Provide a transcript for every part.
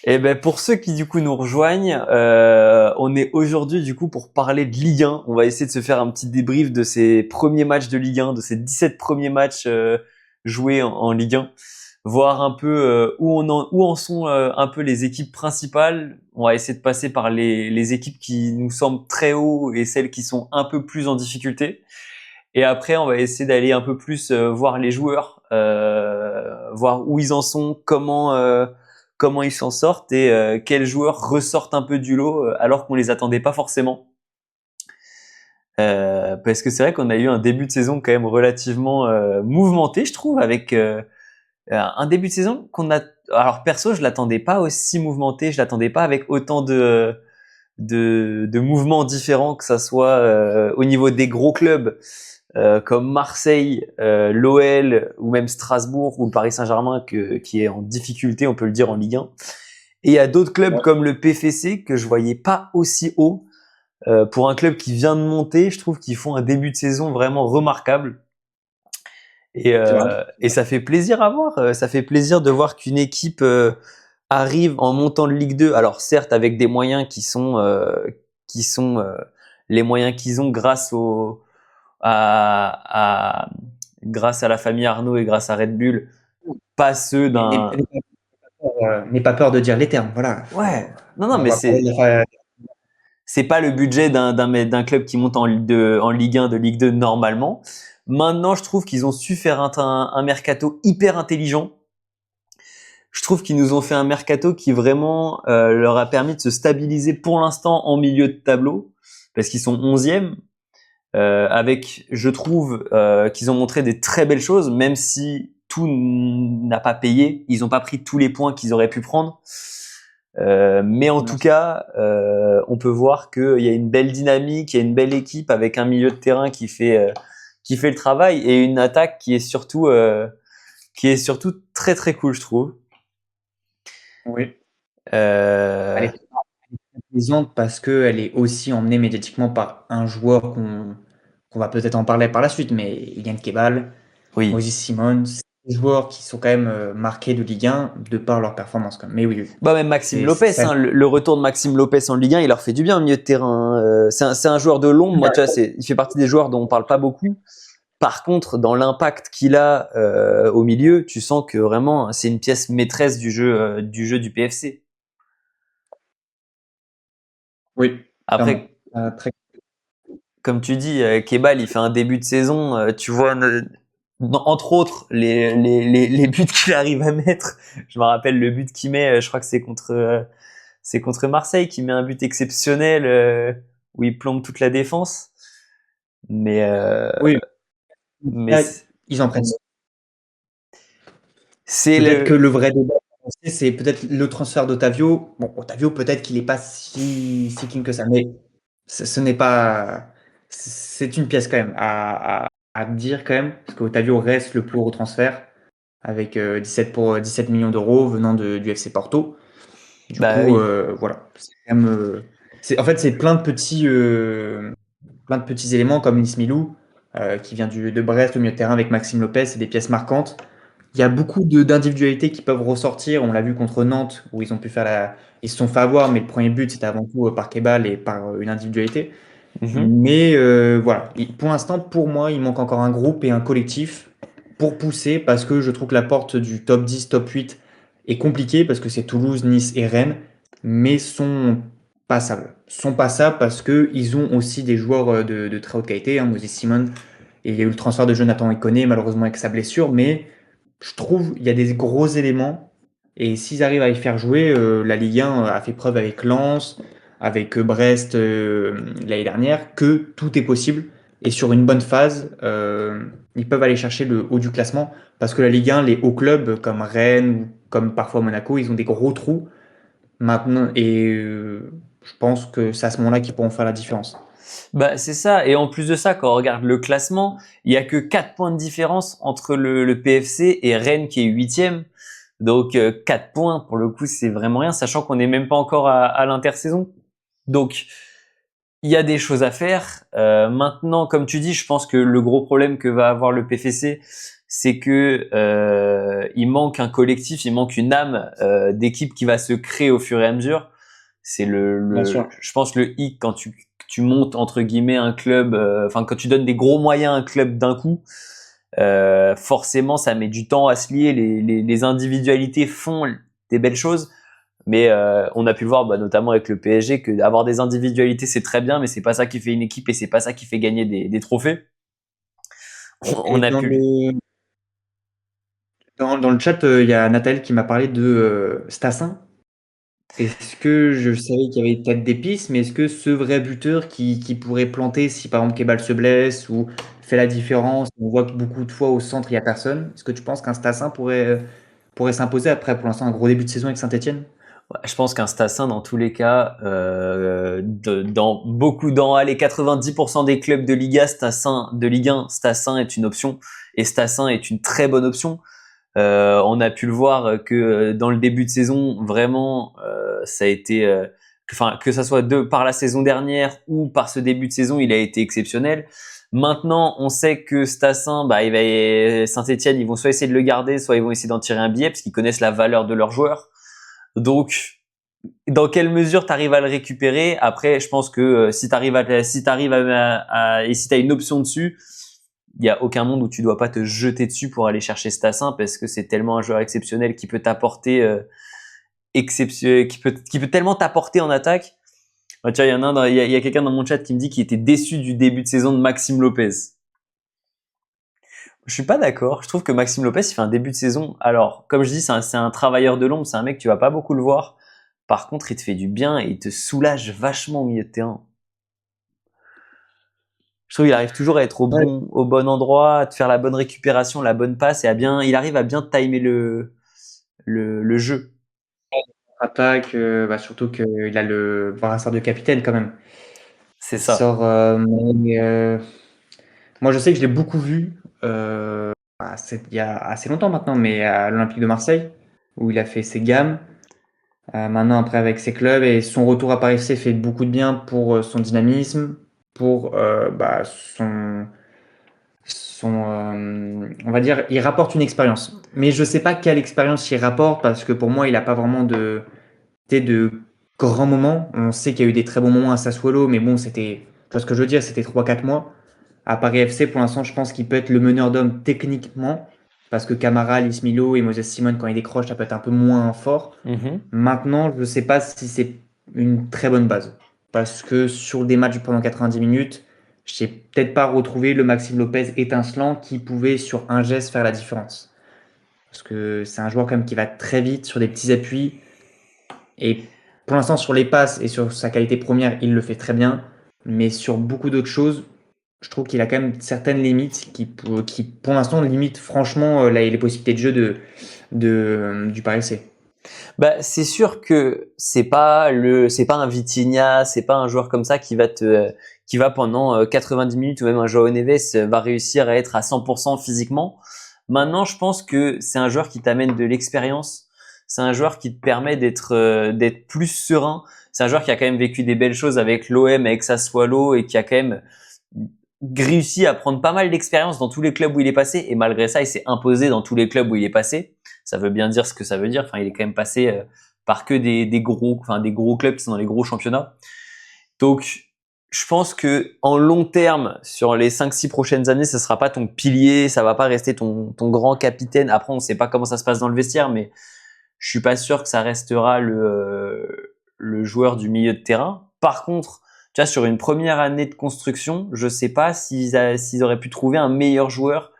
Et ben pour ceux qui du coup nous rejoignent, on est aujourd'hui du coup pour parler de Ligue 1. On va essayer de se faire un petit débrief de ces premiers matchs de Ligue 1, de ces 17 premiers matchs joués en Ligue 1, voir un peu où en sont un peu les équipes principales. On va essayer de passer par les équipes qui nous semblent très haut et celles qui sont un peu plus en difficulté. Et après, on va essayer d'aller un peu plus voir les joueurs, voir où ils en sont, comment ils s'en sortent et quels joueurs ressortent un peu du lot alors qu'on les attendait pas forcément. Parce que c'est vrai qu'on a eu un début de saison quand même relativement mouvementé, je trouve, avec un début de saison qu'on a. Alors perso, je l'attendais pas aussi mouvementé, je l'attendais pas avec autant de mouvements différents, que ça soit au niveau des gros clubs comme Marseille, l'OL ou même Strasbourg ou le Paris Saint-Germain qui est en difficulté, on peut le dire, en Ligue 1. Et il y a d'autres clubs Ouais, comme le PFC que je voyais pas aussi haut. Pour un club qui vient de monter, je trouve qu'ils font un début de saison vraiment remarquable. c'est vrai. Et ça fait plaisir à voir. Ça fait plaisir de voir qu'une équipe arrive en montant de Ligue 2. Alors certes avec des moyens qui sont les moyens qu'ils ont à, grâce à la famille Arnaud et grâce à Red Bull, pas ceux d'un. N'aie pas peur de dire les termes. Voilà. Ouais, non, non, On mais va parler c'est pas le budget d'un club qui monte en Ligue 1, de Ligue 2 normalement. Maintenant, je trouve qu'ils ont su faire un mercato hyper intelligent. Je trouve qu'ils nous ont fait un mercato qui vraiment leur a permis de se stabiliser pour l'instant en milieu de tableau, parce qu'ils sont 11e, avec, je trouve, qu'ils ont montré des très belles choses, même si tout n'a pas payé. Ils n'ont pas pris tous les points qu'ils auraient pu prendre. Mais en tout cas, on peut voir qu'il y a une belle dynamique, il y a une belle équipe avec un milieu de terrain qui fait le travail et une attaque qui est surtout très très cool, je trouve. oui. Elle Euh, est plaisante parce qu'elle est aussi emmenée médiatiquement par un joueur qu'on va peut-être en parler par la suite, mais Ilian Kebal, oui. Moses Simon, c'est des joueurs qui sont quand même marqués de Ligue 1 de par leur performance, quand même. Mais oui, oui. Bah même Maxime C'est Lopez, ça. hein, le retour de Maxime Lopez en Ligue 1, il leur fait du bien au milieu de terrain. C'est un joueur de l'ombre, moi tu vois, il fait partie des joueurs dont on parle pas beaucoup. Par contre, dans l'impact qu'il a au milieu, tu sens que vraiment c'est une pièce maîtresse du jeu du PFC. Oui, clairement. Après, Très... comme tu dis, Kebal, il fait un début de saison, tu vois, entre autres, les buts qu'il arrive à mettre. Je me rappelle le but qu'il met, je crois que c'est contre Marseille, qui met un but exceptionnel où il plombe toute la défense. Mais, Oui, mais là, ils en prennent. c'est Peut-être que le, le vrai débat, c'est peut-être le transfert d'Otavio. Bon, Otavio, peut-être qu'il n'est pas si clean que ça, mais ce n'est pas. C'est une pièce quand même à dire quand même, parce qu'Otavio reste le plus gros transfert avec 17 millions d'euros venant du FC Porto. Du bah coup, oui. voilà. C'est quand même, en fait, c'est plein de petits éléments comme Ismailou, qui vient de Brest au milieu de terrain avec Maxime Lopez, c'est des pièces marquantes. Il y a beaucoup d'individualités qui peuvent ressortir. On l'a vu contre Nantes où ils ont pu faire ils se sont fait avoir, mais le premier but c'était avant tout par Kebal et par une individualité. Mhm. Mais voilà, pour l'instant, pour moi, il manque encore un groupe et un collectif pour pousser parce que je trouve que la porte du top 10, top 8 est compliquée parce que c'est Toulouse, Nice et Rennes, mais sont passables. Sont passables parce qu'ils ont aussi des joueurs de très haute qualité, hein, Moses Simon, et il y a eu le transfert de Jonathan Iconé, malheureusement avec sa blessure, mais je trouve il y a des gros éléments et s'ils arrivent à y faire jouer, la Ligue 1 a fait preuve avec Lens, avec Brest l'année dernière, que tout est possible. Et sur une bonne phase, ils peuvent aller chercher le haut du classement. Parce que la Ligue 1, les hauts clubs comme Rennes ou comme parfois Monaco, ils ont des gros trous maintenant. Et je pense que c'est à ce moment-là qu'ils pourront faire la différence. Bah c'est ça. Et en plus de ça, quand on regarde le classement, il y a que 4 points de différence entre le PFC et Rennes qui est huitième. Donc 4 points pour le coup, c'est vraiment rien, sachant qu'on n'est même pas encore à l'intersaison. Donc il y a des choses à faire. Maintenant, comme tu dis, je pense que le gros problème que va avoir le PFC, c'est que il manque un collectif, il manque une âme d'équipe qui va se créer au fur et à mesure. C'est Bien sûr. je pense le hic quand tu montes entre guillemets un club, enfin quand tu donnes des gros moyens à un club d'un coup, forcément ça met du temps à se lier. Les individualités font des belles choses, mais on a pu le voir notamment avec le PSG que avoir des individualités c'est très bien, mais c'est pas ça qui fait une équipe et c'est pas ça qui fait gagner des trophées. Et On a pu. dans le chat, il y a Nathalie qui m'a parlé de Stassin. Est-ce que je savais qu'il y avait peut-être des pistes, mais est-ce que ce vrai buteur qui pourrait planter si par exemple Kebal se blesse ou fait la différence, on voit que beaucoup de fois au centre il n'y a personne, est-ce que tu penses qu'un Stassin pourrait s'imposer après pour l'instant un gros début de saison avec Saint-Etienne? Ouais, je pense qu'un Stassin, dans tous les cas, dans les 90% des clubs de Liga, Stassin, de Ligue 1, Stassin est une option et Stassin est une très bonne option. On a pu le voir que dans le début de saison, vraiment, ça a été, enfin que ça soit par la saison dernière ou par ce début de saison, il a été exceptionnel. Maintenant, on sait que Stassin, Saint-Etienne, ils vont soit essayer de le garder, soit ils vont essayer d'en tirer un billet parce qu'ils connaissent la valeur de leurs joueurs. Donc, dans quelle mesure tu arrives à le récupérer? Après, je pense que et si t'as une option dessus, il y a aucun monde où tu dois pas te jeter dessus pour aller chercher Stassin parce que c'est tellement un joueur exceptionnel qui peut t'apporter qui peut tellement t'apporter en attaque. Tu vois, il y a quelqu'un dans mon chat qui me dit qu'il était déçu du début de saison de Maxime Lopez. Je suis pas d'accord. Je trouve que Maxime Lopez, il fait un début de saison. Alors, comme je dis, c'est un travailleur de l'ombre. C'est un mec, tu vas pas beaucoup le voir. Par contre, il te fait du bien et il te soulage vachement au milieu de terrain. Je trouve qu'il arrive toujours à être Ouais. au bon endroit, à te faire la bonne récupération, la bonne passe et il arrive à bien timer le jeu. Attaque, surtout qu'il a le brassard de capitaine quand même. C'est Il ça. sort, moi je sais que je l'ai beaucoup vu, il y a assez longtemps maintenant, mais à l'Olympique de Marseille, où il a fait ses gammes. Maintenant, après, avec ses clubs et son retour à Paris FC fait beaucoup de bien pour son dynamisme, pour on va dire, il rapporte une expérience. Mais je sais pas quelle expérience il rapporte parce que pour moi, il n'a pas vraiment de grands moments. On sait qu'il y a eu des très bons moments à Sassuolo, mais bon, tu vois ce que je veux dire, c'était 3 4 mois. À Paris FC, pour l'instant, je pense qu'il peut être le meneur d'hommes techniquement parce que Camara, Lismilo et Moses Simon, quand ils décrochent, ça peut être un peu moins fort. Mhm. Maintenant, je ne sais pas si c'est une très bonne base. Parce que sur des matchs pendant 90 minutes, je n'ai peut-être pas retrouvé le Maxime Lopez étincelant qui pouvait, sur un geste, faire la différence. Parce que c'est un joueur quand même qui va très vite sur des petits appuis. Et pour l'instant, sur les passes et sur sa qualité première, il le fait très bien. Mais sur beaucoup d'autres choses, je trouve qu'il a quand même certaines limites qui pour l'instant, limitent franchement les possibilités de jeu du Paris FC. C'est sûr que c'est pas un Vitinha, c'est pas un joueur comme ça qui va pendant 90 minutes ou même un Joao Neves va réussir à être à 100% physiquement. Maintenant, je pense que c'est un joueur qui t'amène de l'expérience. C'est un joueur qui te permet d'être plus serein. C'est un joueur qui a quand même vécu des belles choses avec l'OM, avec Sassuolo et qui a quand même réussi à prendre pas mal d'expérience dans tous les clubs où il est passé. Et malgré ça, il s'est imposé dans tous les clubs où il est passé. Ça veut bien dire ce que ça veut dire. Enfin, il est quand même passé par que des gros clubs qui sont dans les gros championnats. Donc, je pense que en long terme, sur les 5-6 prochaines années, ça sera pas ton pilier, ça va pas rester ton grand capitaine. Après, on sait pas comment ça se passe dans le vestiaire, mais je suis pas sûr que ça restera le joueur du milieu de terrain. Par contre, tu vois, sur une première année de construction, je sais pas s'ils auraient pu trouver un meilleur joueur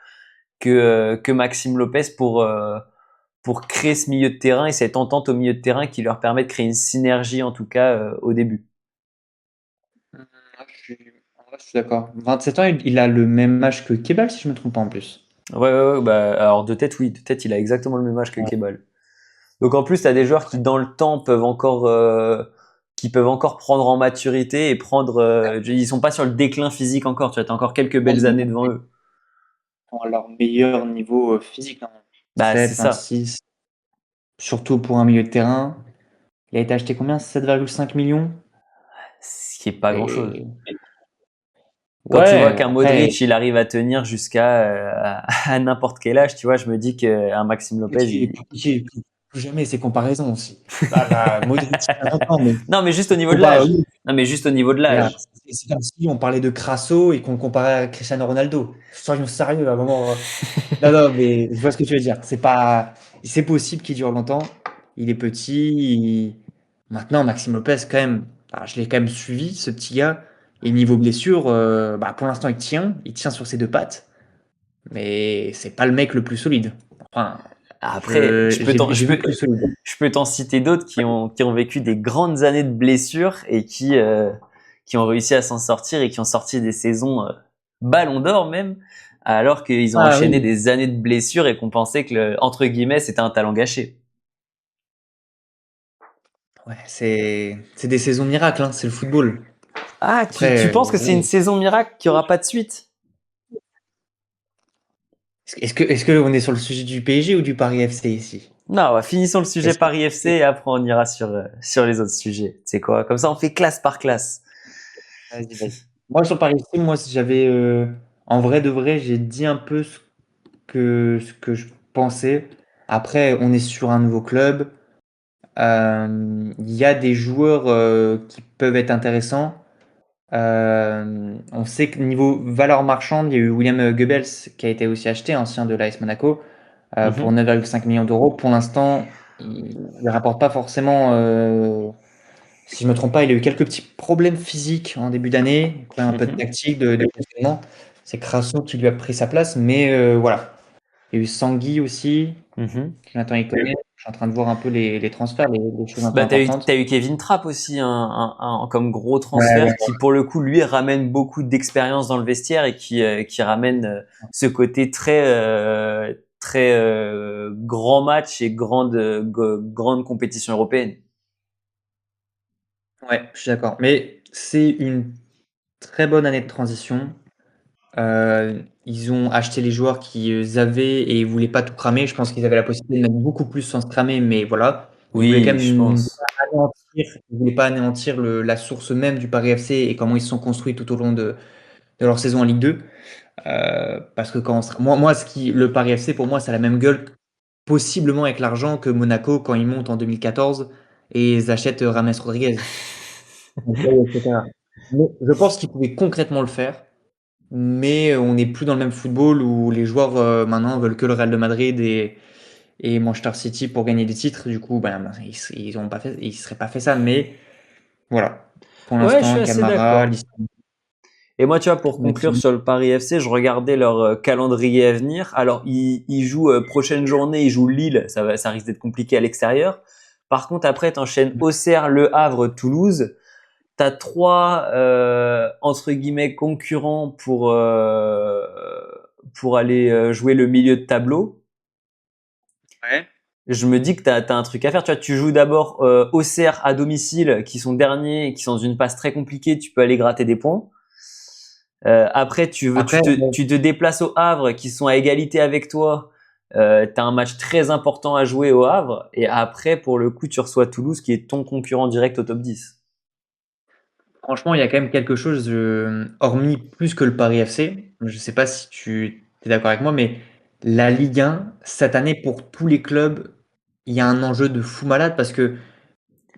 que Maxime Lopez pour créer ce milieu de terrain et cette entente au milieu de terrain qui leur permet de créer une synergie en tout cas au début. En vrai, je suis d'accord. 27 ans, il a le même âge que Kebal, si je me trompe pas en plus. Alors de tête, oui, de tête, il a exactement le même âge que Ouais. Kebal. Donc en plus, tu as des joueurs qui dans le temps qui peuvent encore prendre en maturité et prendre ils sont pas sur le déclin physique encore, tu vois, t'as encore quelques Ouais, belles années devant eux. sont à leur meilleur niveau physique, hein. C'est 27, ça. 26, surtout pour un milieu de terrain. Il a été acheté combien? 7,5 millions. Ce qui est pas grand-chose. Et Quand tu vois Ouais, qu'un après, Modric, il arrive à tenir jusqu'à à n'importe quel âge, tu vois, je me dis qu'un Maxime Lopez, plus jamais ces comparaisons aussi. Modric, 40 ans, mais non, mais juste au niveau de compare, l'âge. oui, Non, mais juste au niveau de regarde, l'âge. c'est comme si on parlait de Crasso et qu'on comparait à Cristiano Ronaldo. Soyons sérieux à un moment. Non, non, mais je vois ce que tu veux dire. C'est possible qu'il dure longtemps. Il est petit. Maintenant, Maxime Lopez, quand même, je l'ai quand même suivi, ce petit gars. Et niveau blessure, pour l'instant, il tient sur ses deux pattes, mais c'est pas le mec le plus solide. Enfin, Après, j'ai vu plus solide. je peux t'en citer d'autres qui ont vécu des grandes années de blessures et qui ont réussi à s'en sortir et qui ont sorti des saisons Ballon d'Or même, alors qu'ils ont Ah enchaîné oui, des années de blessures et qu'on pensait que, entre guillemets, c'était un talent gâché. ouais, c'est des saisons miracles, hein, c'est le football. Ah, tu Après, penses que c'est une oui. saison miracle qui aura pas de suite? Est-ce que on est sur le sujet du PSG ou du Paris FC ici? Non, finissons le sujet Est-ce que Paris FC et après on ira sur les autres sujets. C'est quoi? Comme ça, on fait classe par classe. Vas-y, vas-y. Moi, sur Paris FC, moi, j'avais, en vrai de vrai, j'ai dit un peu ce que je pensais. Après, on est sur un nouveau club. Il y a des joueurs qui peuvent être intéressants. On sait que niveau valeur marchande, il y a eu William Goebbels qui a été aussi acheté, ancien de l'AS Monaco, pour Mhm, 9,5 millions d'euros. Pour l'instant, il ne rapporte pas forcément. Si je me trompe pas, il a eu quelques petits problèmes physiques en début d'année, un peu de mhm, tactique, de positionnement. C'est Crasso qui lui a pris sa place, mais voilà. Il y a eu Sangui aussi, mhm. Jonathan Iconé. Je suis en train de voir un peu les transferts, les choses un peu Bah, importantes. t'as eu Kevin Trapp aussi, comme gros Ouais, transfert ouais, qui, pour le coup, lui, ramène beaucoup d'expérience dans le vestiaire et qui ramène ce côté très grand match et grande compétition européenne. ouais, je suis d'accord. Mais c'est une très bonne année de transition. Ils ont acheté les joueurs qu'ils avaient et ils voulaient pas tout cramer. Je pense qu'ils avaient la possibilité de mettre beaucoup plus sans se cramer, mais voilà. Ils voulaient quand Oui, je même pense. ils voulaient pas anéantir la source même du Paris FC et comment ils se sont construits tout au long de leur saison en Ligue 2. Parce que moi, le Paris FC, pour moi, ça a la même gueule, possiblement avec l'argent que Monaco quand ils montent en 2014 et ils achètent Rames Rodriguez. Etc. Mais je pense qu'ils pouvaient concrètement le faire. Mais on n'est plus dans le même football où les joueurs maintenant veulent que le Real de Madrid et Manchester City pour gagner des titres. Du coup, ils ont pas fait, ils seraient pas fait ça. Mais voilà, pour Ouais, je l'instant, suis assez Camara, d'accord. Et moi, tu vois, pour conclure Messi. sur le Paris FC, je regardais leur calendrier à venir. Alors, ils jouent prochaine journée, ils jouent Lille. Ça risque d'être compliqué à l'extérieur. Par contre, après, t'enchaînes Auxerre, Le Havre, Toulouse. T'as trois entre guillemets concurrents pour aller jouer le milieu de tableau. Ouais. Je me dis que t'as un truc à faire. Tu vois, tu joues d'abord Auxerre à domicile, qui sont derniers, qui sont dans une passe très compliquée. Tu peux aller gratter des points. Après, Après, tu te déplaces au Havre, qui sont à égalité avec toi. T'as un match très important à jouer au Havre. Et après, pour le coup, tu reçois Toulouse, qui est ton concurrent direct au top 10. franchement, il y a quand même quelque chose, hormis plus que le Paris FC. Je sais pas si tu es d'accord avec moi, mais la Ligue 1, cette année, pour tous les clubs, il y a un enjeu de fou malade parce que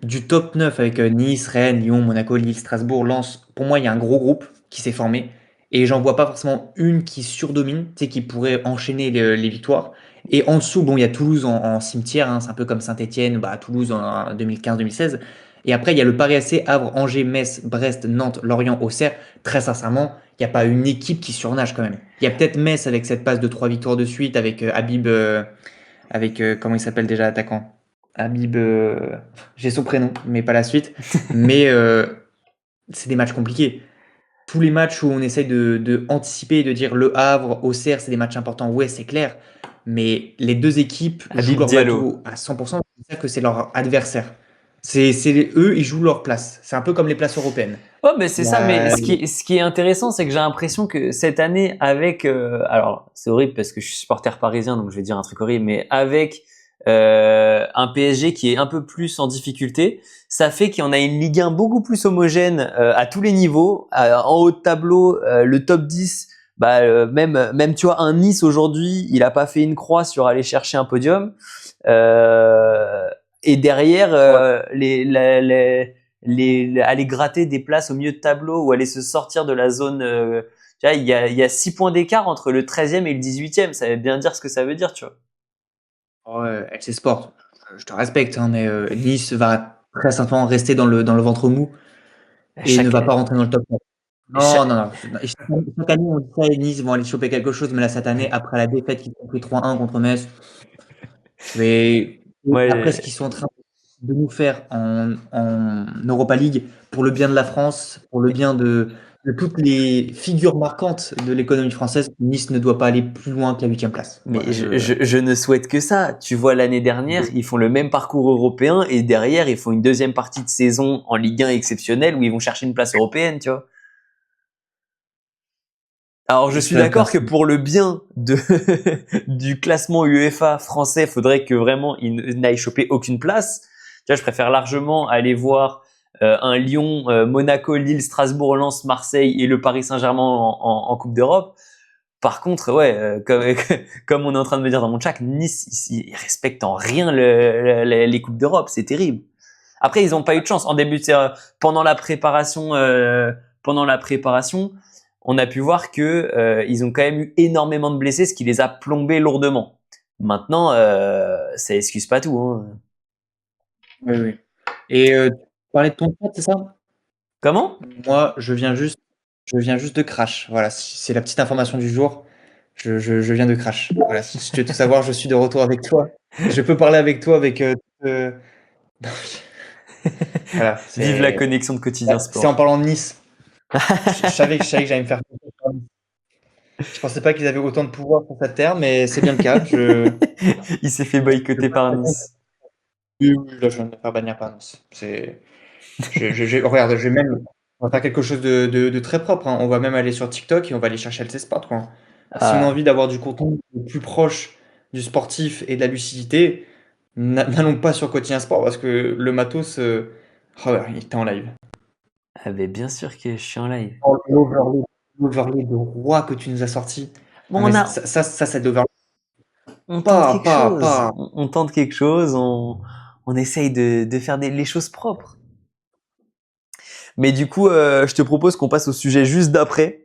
du top 9 avec Nice, Rennes, Lyon, Monaco, Lille, Strasbourg, Lens, pour moi, il y a un gros groupe qui s'est formé. Et j'en vois pas forcément une qui surdomine, tu sais, qui pourrait enchaîner les victoires. Et en dessous, bon, il y a Toulouse en cimetière, hein, c'est un peu comme Saint-Etienne, Toulouse en 2015-2016. Et après, il y a le Paris FC, Havre, Angers, Metz, Brest, Nantes, Lorient, Auxerre. Très sincèrement, il n'y a pas une équipe qui surnage quand même. Il y a peut-être Metz avec cette passe de 3 victoires de suite, avec Habib, avec comment il s'appelle déjà l'attaquant? Habib, j'ai son prénom, mais pas la suite. Mais c'est des matchs compliqués. Tous les matchs où on essaye de anticiper et de dire Le Havre, Auxerre, c'est des matchs importants, ouais, c'est clair. Mais les deux équipes jouent Habib leur Diallo. bateau à 100%, c'est-à-dire que c'est leur adversaire. Eux, ils jouent leur place. C'est un peu comme les places européennes. Oh, mais c'est Il y ça. Mais a- ce qui est intéressant, c'est que j'ai l'impression que cette année, avec, alors c'est horrible parce que je suis supporter parisien, donc je vais dire un truc horrible, mais avec un PSG qui est un peu plus en difficulté, ça fait qu'on a une Ligue 1 beaucoup plus homogène à tous les niveaux. En haut de tableau, le top 10, même tu vois un Nice aujourd'hui, il a pas fait une croix sur aller chercher un podium. Et derrière, Ouais. aller gratter des places au milieu de tableau ou aller se sortir de la zone. Tu vois, il y a 6 points d'écart entre le 13e et le 18e. Ça veut bien dire ce que ça veut dire, tu vois. Ouais, FC Sport, je te respecte, hein, mais Nice va très simplement rester dans le ventre mou et ne Chaque, va pas rentrer dans le top 4. Non, chaque, non, non. Chaque année, on dit ça et Nice vont aller choper quelque chose, mais là, cette année, après la défaite qu'ils ont pris 3-1 contre Metz, mais après ce ouais, qu'ils sont en train de nous faire en Europa League, pour le bien de la France, pour le bien de toutes les figures marquantes de l'économie française, Nice ne doit pas aller plus loin que la 8e place. mais Voilà, je ne souhaite que ça. Tu vois, l'année dernière, ils font le même parcours européen et derrière, ils font une deuxième partie de saison en Ligue 1 exceptionnelle où ils vont chercher une place européenne, tu vois. Alors, je suis j'espère d'accord parce que que pour le bien du classement UEFA français, faudrait que vraiment ils n'aillent choper aucune place. Tu vois, je préfère largement aller voir un Lyon, Monaco, Lille, Strasbourg, Lens, Marseille et le Paris Saint-Germain en Coupe d'Europe. Par contre, ouais, comme on est en train de me dire dans mon chat, Nice, ils respectent en rien les Coupes d'Europe. C'est terrible. Après, ils n'ont pas eu de chance. En début, pendant la préparation, on a pu voir que ils ont quand même eu énormément de blessés, ce qui les a plombés lourdement. Maintenant, ça excuse pas tout, hein. oui, oui. Et tu parlais de ton chat, c'est ça? Comment? Moi, je viens juste de Crash. Voilà, c'est la petite information du jour. Je viens de Crash. Voilà, si tu veux tout savoir, je suis de retour avec toi. Je peux parler avec toi avec euh, voilà, Vive la connexion de quotidien c'est en sport. parlant de Nice. Je savais que j'allais me faire. Je pensais pas qu'ils avaient autant de pouvoir sur cette terre, mais c'est bien le cas. Il s'est fait Je boycotter par Nice. oui, oui, là, je viens de me faire bannir par Nice. Regarde, je vais même, on va faire quelque chose de très propre, hein. On va même aller sur TikTok et on va aller chercher LC Sport, quoi. Si on a Ah, envie d'avoir du contenu le plus proche du sportif et de la lucidité, n'allons pas sur Quotidien Sport parce que le matos, oh là, il était en live. ah ben bien sûr que je suis en live. Oh, l'overlay de roi que tu nous as sorti. Ah, Bon, mais ça, c'est de l'overlay. on tente Pas, quelque pas, chose. pas. On tente quelque chose. On essaye de faire les choses propres. Mais du coup, je te propose qu'on passe au sujet juste d'après.